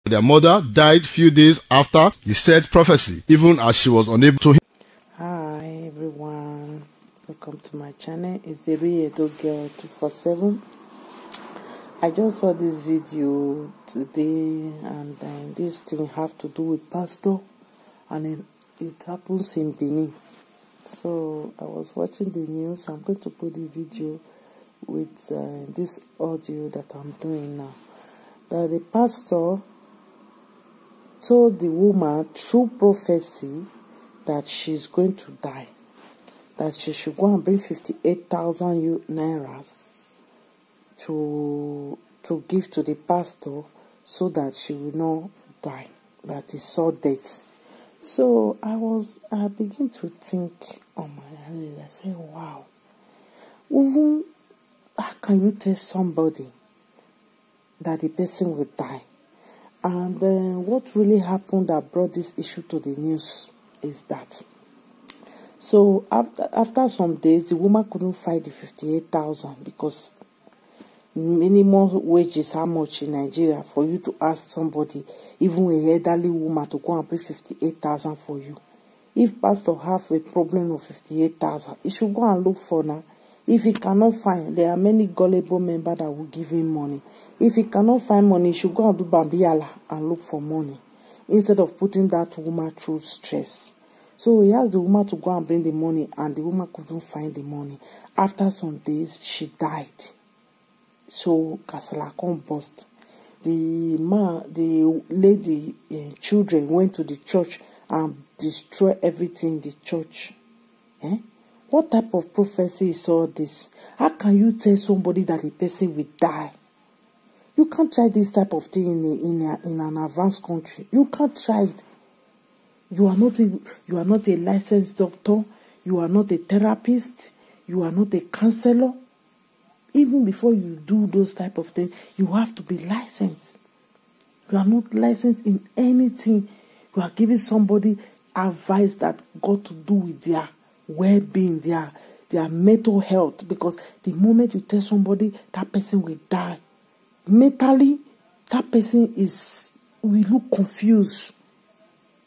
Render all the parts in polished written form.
Their mother died few days after the said prophecy, even as she was unable to. Hi everyone, welcome to my channel. It's the Real Edo Girl 247. I just saw this video today, and this thing have to do with pastor, and it happens in Benin. So I was watching the news. I'm going to put the video with this audio that I'm doing now. That the pastor told the woman through prophecy that she's going to die, that she should go and bring 58,000 naira to give to the pastor so that she will not die, that he saw death. So I begin to think on my head. I say, wow, even how can you tell somebody that the person will die? And what really happened that brought this issue to the news is that, so after some days, the woman couldn't find the 58,000 because minimum wage is how much in Nigeria for you to ask somebody, even a elderly woman, to go and pay 58,000 for you. If pastor have a problem of 58,000, he should go and look for now. If he cannot find, there are many gullible members that will give him money. If he cannot find money, he should go and do Bambiala and look for money, instead of putting that woman through stress. So he asked the woman to go and bring the money, and the woman couldn't find the money. After some days, she died. So Kasalakon burst. The lady, children went to the church and destroyed everything in the church. What type of prophecy is all this? How can you tell somebody that a person will die? You can't try this type of thing in an advanced country. You can't try it. You are not a licensed doctor. You are not a therapist. You are not a counselor. Even before you do those type of things, you have to be licensed. You are not licensed in anything. You are giving somebody advice that got to do with their well-being, their mental health. Because the moment you tell somebody that person will die, mentally, that person will look confused.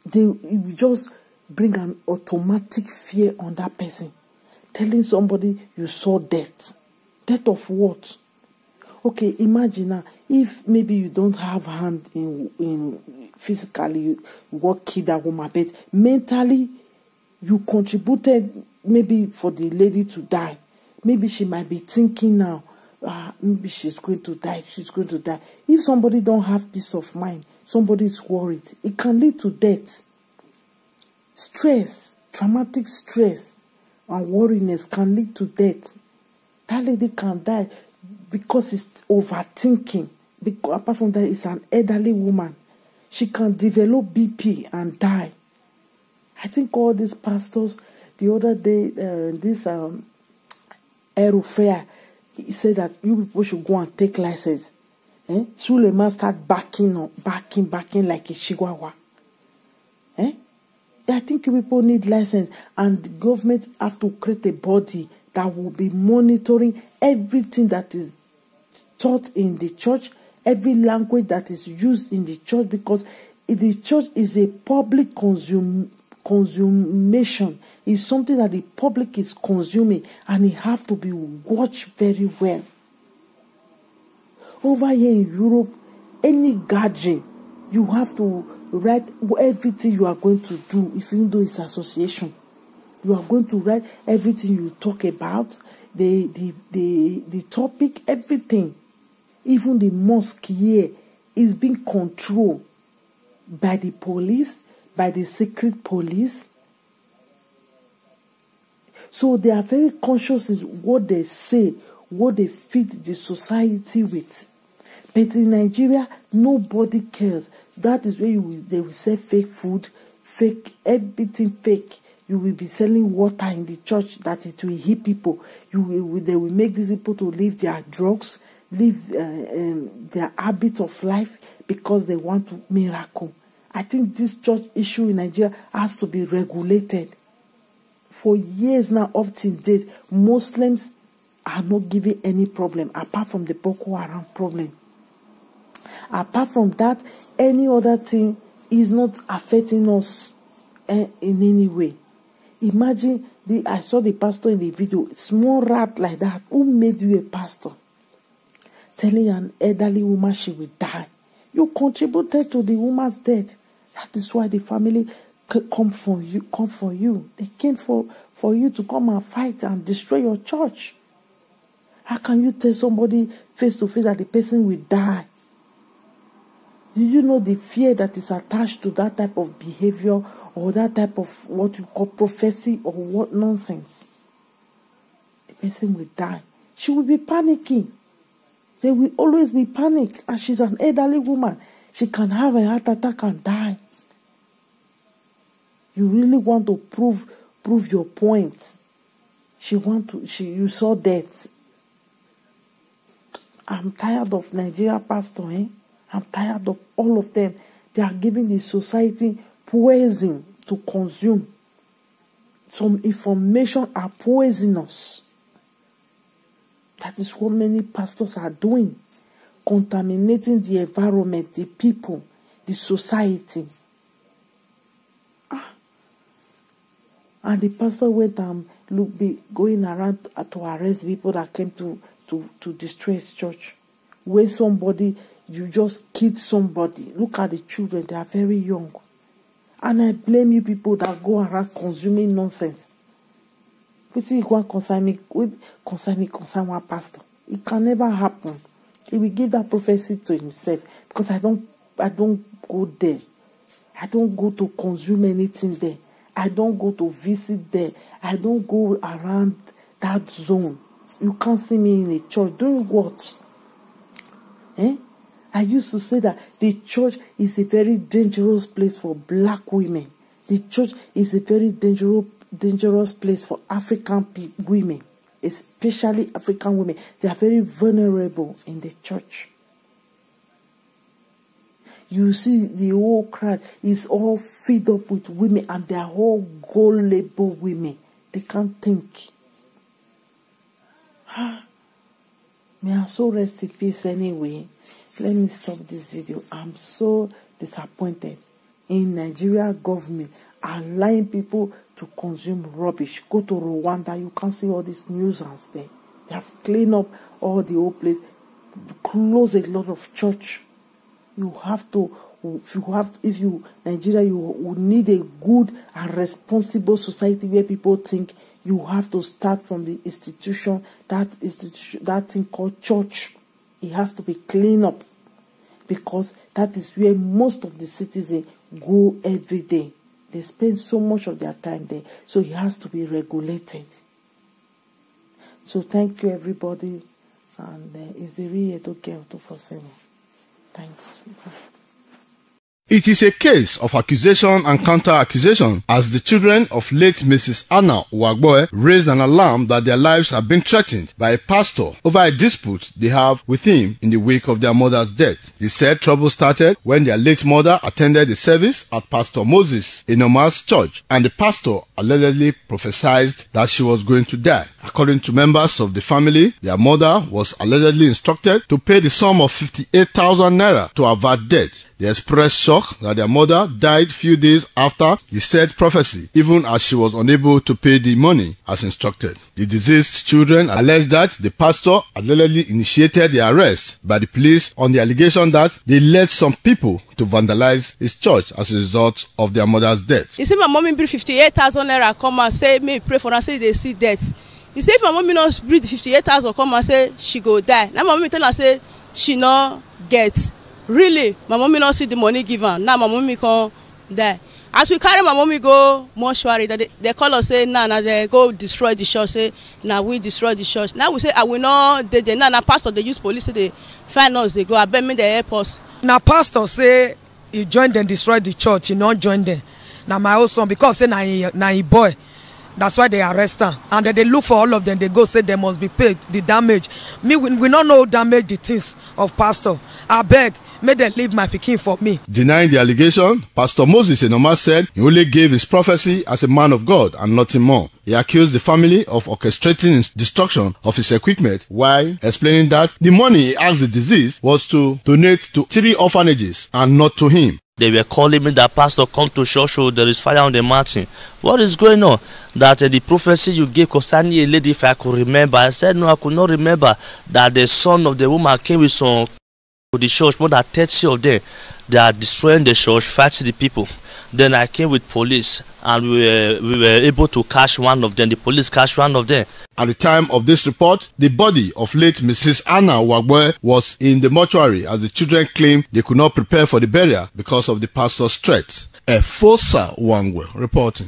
They will just bring an automatic fear on that person. Telling somebody you saw death. Death of what? Okay, imagine now, if maybe you don't have hand in physically what killed that woman, but mentally you contributed maybe for the lady to die. Maybe she might be thinking now, maybe she's going to die. She's going to die. If somebody don't have peace of mind, somebody is worried, it can lead to death. Stress, traumatic stress and worriness can lead to death. That lady can die because it's overthinking. Because apart from that, it's an elderly woman. She can develop BP and die. I think all these pastors, the other day, this Aerofare, he said that you people should go and take license. Suleiman start backing like a chihuahua. I think you people need license, and the government have to create a body that will be monitoring everything that is taught in the church, every language that is used in the church, because the church is a public consummation. It's something that the public is consuming, and it have to be watched very well. Over here in Europe, any gathering, you have to write everything you are going to do, even though it's association. You are going to write everything you talk about, the topic, everything. Even the mosque here is being controlled by the police, by the secret police. So they are very conscious of what they say, what they feed the society with. But in Nigeria, nobody cares. That is where they will sell fake food, fake, everything fake. You will be selling water in the church that it will heal people. They will make these people to leave their drugs, leave their habit of life because they want miracle. I think this church issue in Nigeria has to be regulated. For years now, up to date, Muslims are not giving any problem apart from the Boko Haram problem. Apart from that, any other thing is not affecting us in any way. Imagine, I saw the pastor in the video, small rat like that. Who made you a pastor? Telling an elderly woman she will die. You contributed to the woman's death. That is why the family come for you. They came for you to come and fight and destroy your church. How can you tell somebody face to face that the person will die? Do you know the fear that is attached to that type of behavior or that type of what you call prophecy or what nonsense? The person will die. She will be panicking. There will always be panic. And she's an elderly woman. She can have a heart attack and die. You really want to prove your point. You saw death. I'm tired of Nigeria pastor, I'm tired of all of them. They are giving the society poison to consume. Some information are poisonous. That is what many pastors are doing. Contaminating the environment, the people, the society. And the pastor went and going around to arrest people that came to destroy his church. When somebody, you just killed somebody. Look at the children, they are very young. And I blame you people that go around consuming nonsense. But you go and concern one pastor. It can never happen. He will give that prophecy to himself. Because I don't go there. I don't go to consume anything there. I don't go to visit there. I don't go around that zone. You can't see me in a church. Doing what? I used to say that the church is a very dangerous place for black women. The church is a very dangerous place for African women, especially African women. They are very vulnerable in the church. You see, the whole crowd is all filled up with women, and they are all gullible women. They can't think. May I so rest in peace anyway. Let me stop this video. I'm so disappointed in Nigeria government allowing people to consume rubbish. Go to Rwanda, you can see all these nuisance there. They have cleaned up all the old place, close a lot of church. Nigeria, you would need a good and responsible society where people think you have to start from the institution, that thing called church. It has to be cleaned up, because that is where most of the citizens go every day. They spend so much of their time there, so it has to be regulated. So thank you, everybody, and it's the real Edo Girl 247. Thanks. It is a case of accusation and counter-accusation, as the children of late Mrs. Anna Uwagboe raised an alarm that their lives have been threatened by a pastor over a dispute they have with him in the wake of their mother's death. They said trouble started when their late mother attended the service at Pastor Moses Inoma's church, and the pastor allegedly prophesied that she was going to die. According to members of the family, their mother was allegedly instructed to pay the sum of 58,000 naira to avert death. They expressed shock that their mother died few days after the said prophecy, even as she was unable to pay the money as instructed. The deceased children alleged that the pastor allegedly initiated the arrest by the police on the allegation that they led some people to vandalize his church as a result of their mother's death. You see, my mommy bring 58,000 naira come and say, "May pray for her, say they see death." You see, if my mommy not bring 58,000 come and say she go die, now my mommy tell her say she no get. Really, my mommy not see the money given. Now my mommy can die. As we carry my mommy go mortuary, they call us say, nah, they go destroy the church. Say, nah, we destroy the church. Now we say, I will not. They nah, pastor they use police. So they find us. They go. I bet me they help us. Now pastor say he joined them, destroy the church. He not join them. Now my old son, because say now he boy. That's why they arrest her, and then they look for all of them. They go say they must be paid the damage. We don't know damage the things of pastor. I beg, make dem leave my pikin for me. Denying the allegation, Pastor Moses Enoma said he only gave his prophecy as a man of God and nothing more. He accused the family of orchestrating destruction of his equipment while explaining that the money he asked the deceased was to donate to 3 orphanages and not to him. They were calling me that, Pastor, come to church, so there is fire on the mountain. What is going on? That the prophecy you gave concerning a lady, if I could remember. I said, no, I could not remember that the son of the woman came with some to the church, more than 30 of them. They are destroying the church, fighting the people. Then I came with police, and we were able to catch one of them. The police catch one of them. At the time of this report, the body of late Mrs. Anna Uwagboe was in the mortuary as the children claimed they could not prepare for the burial because of the pastor's threats. Efosa Wangwe reporting.